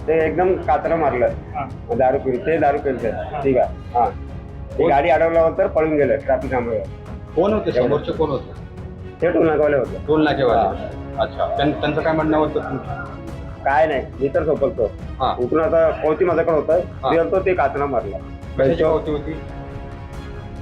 ते एकदम काचरा मारलं. दारू पिऊन ते ठीक आहे. हा, ती गाडी अडवल्यानंतर पळून गेलं ट्रॅफिक थांबवलं. कोण होते समोरचे? कोण होते? ते टोल नाकावाले होते. टोल नाकेवाले. अच्छा, त्यांचं काय म्हणणं होतं तुमचं? काय नाही, मी तर झोपलतो. हा. उठून आता पावती माझ्याकडे हा. होतं ते काचरा मारला. कशाची पावती होती?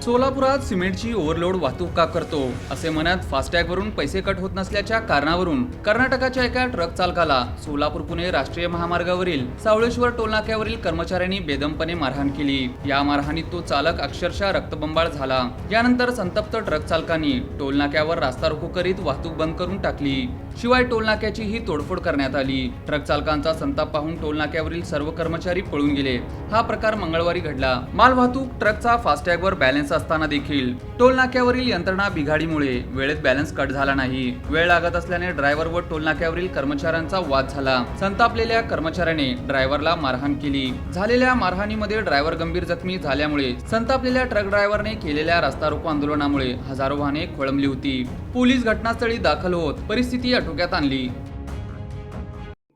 सोलापुरात सिमेंटची ओव्हरलोड वाहतूक का करतो असे म्हणत फास्टॅगवरून पैसे कट होत नसल्याच्या कारणावरून कर्नाटकाच्या एका ट्रक चालकाला सोलापूर पुणे राष्ट्रीय महामार्गावरील सावळेश्वर टोलनाक्यावरील कर्मचाऱ्यांनी बेदमपणे मारहाण केली. या मारहाणीत तो चालक अक्षरशः रक्तबंबाळ झाला. यानंतर संतप्त ट्रक चालकांनी टोलनाक्यावर रास्ता रोको करीत वाहतूक बंद करून टाकली. शिवाय टोलनाक्याची ही तोडफोड करण्यात आली. ट्रक चालकांचा संताप पाहून टोलनाक्यावरील सर्व कर्मचारी पळून गेले. हा प्रकार मंगळवारी घडला. मालवाहतूक ट्रकचा फास्टॅगवर बॅलन्स असताना देखील टोलनाक्यावरील यंत्रणा बिघाडीमुळे वेळेत बॅलन्स कट झाला नाही. वेळ लागत असल्याने ड्रायव्हर व टोलनाक्यावरील कर्मचाऱ्यांचा वाद झाला. संतापलेल्या कर्मचाऱ्याने ड्रायव्हरला मारहाण केली. झालेल्या मारहाणीमध्ये ड्रायव्हर गंभीर जखमी झाल्यामुळे संतापलेल्या ट्रक ड्रायव्हरने केलेल्या रस्ता रोको आंदोलनामुळे हजारो वाहने खोळंबली होती. पोलीस घटनास्थळी दाखल होत परिस्थिती आटोक्यात आणली.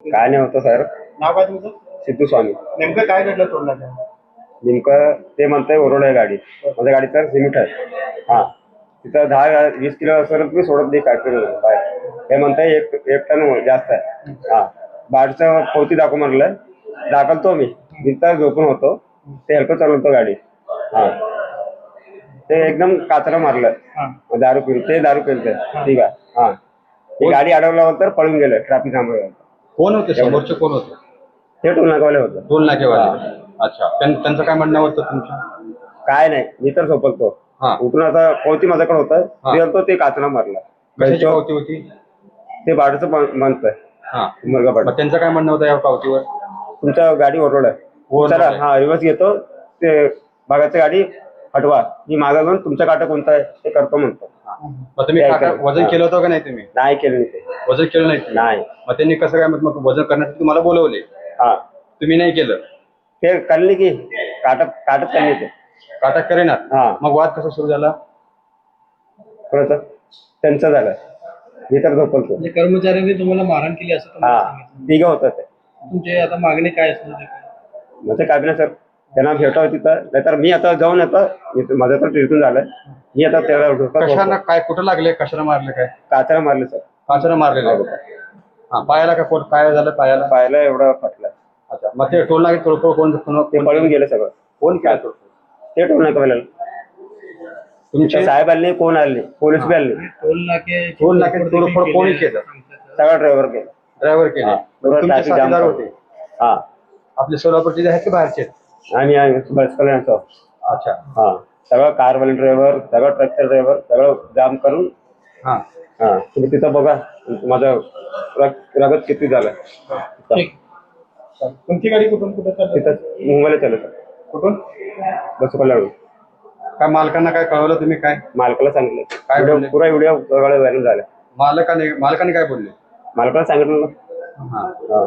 काय नाही होतं सर. नाव काय तुमचं? सिद्धू स्वामी. नेमकं काय घडलं टोलनाक्यावर? नेमकं ते म्हणतंय ओरड आहे गाडी. माझ्या गाडी तर सिमेंट आहे. हा, तिथं 10-20 किलो असेल तुम्ही सोडत नाही काय बाहेर. हे म्हणताय एक टन जास्त आहे. हा, बाहेरचं पावती म्हणलं दाखवतो मी तर झोपून होतो. ते हलकं चालवतो गाडी. हा, ते एकदम काचरा मारलं. दारू पिऊन ठीक आहे. हा, ती गाडी अडवल्यानंतर पळून गेलं ट्रॅफिक थांबवलं. कोण होते समोरचे? कोण होते? ते टोल नाकावाले होते. टोल नाकेवाले. अच्छा, त्यांचं काय म्हणणं होतं तुमचं? काय नाही, मी तर झोपलतो. हा. उठून आता पावती माझ्याकडे होतं ते काचरा मारला. कशाची पावती होती? ते भाडचं बंद आहे. हा. मुलगा भाडं. मग त्यांचं काय म्हणणं होतं या पावतीवर? तुमच्या गाडी ओरड आहे. चला, हा रिवर्स घेतो. ते भागाची गाडी हटवा. मी मागा घेऊन तुमच्या काटा कोणता आहे ते करतो म्हणतो. मग तुम्ही वजन केलं होतं का नाही? तुम्ही नाही केलं नाही ते. वजन केलं नाही? मग त्यांनी कसं काय मग वजन करण्यासाठी तुम्हाला बोलवले? हा, तुम्ही नाही केलं? ते करले की काटत करणे ते काटा करेनात. हा. मग वाद कसा सुरू झाला? कोणाचं? त्यांचं झालं. मी तर झोपलतो. म्हणजे कर्मचाऱ्यांनी तुम्हाला मारहाण केली असं तुम्हाला हा, सांगितलं. तिघं होतं ते. तुमचे आता मागणी काय असणार? म्हणजे काय नाही सर, त्यांना भेटावं तिथं. नाहीतर मी आता जाऊन माझं तर ट्रीटमेंट झालंय. मी आता त्याला कशानं काय कुठं लागले? कशाला मारले? काय काचरा मारले सर. काचानं मारलेलं आहे? हा, पायाला का काय झालं? पायाला एवढं फाटलं. अच्छा, मग ते टोल नाके तोडफोड कोण? ते पळून गेले सगळं. कोण काय? ते टोल नाकावाले. तुमच्या साहेब आले, कोण आले, पोलीस बी आले. टोल नाके तोडफोड कोणी केलं? सगळा ड्रायव्हर केला. ड्रायव्हर केले. तुमचे साथीदार होते? हा, आपले सोलापूरचे आहेत की बाहेरचे? आणि बसकल यांचा. अच्छा. हा, सगळं कारवाले ड्रायव्हर, सगळं ट्रकचा ड्रायव्हर, सगळं जाम करून. हा. हा, तुम्ही तिथं बघा माझं रगत किती झालं. तुमची गाडी कुठून तिथं मुंबईला चालत. कुठून? बसकल. काय मालकांना काय कळवलं तुम्ही? काय मालकाला सांगितलं. काय बोलले? पुरा व्हिडिओ व्हायरल झाला. मालकाने काय बोलले? मालकाला सांगितलं ना. हा. हा.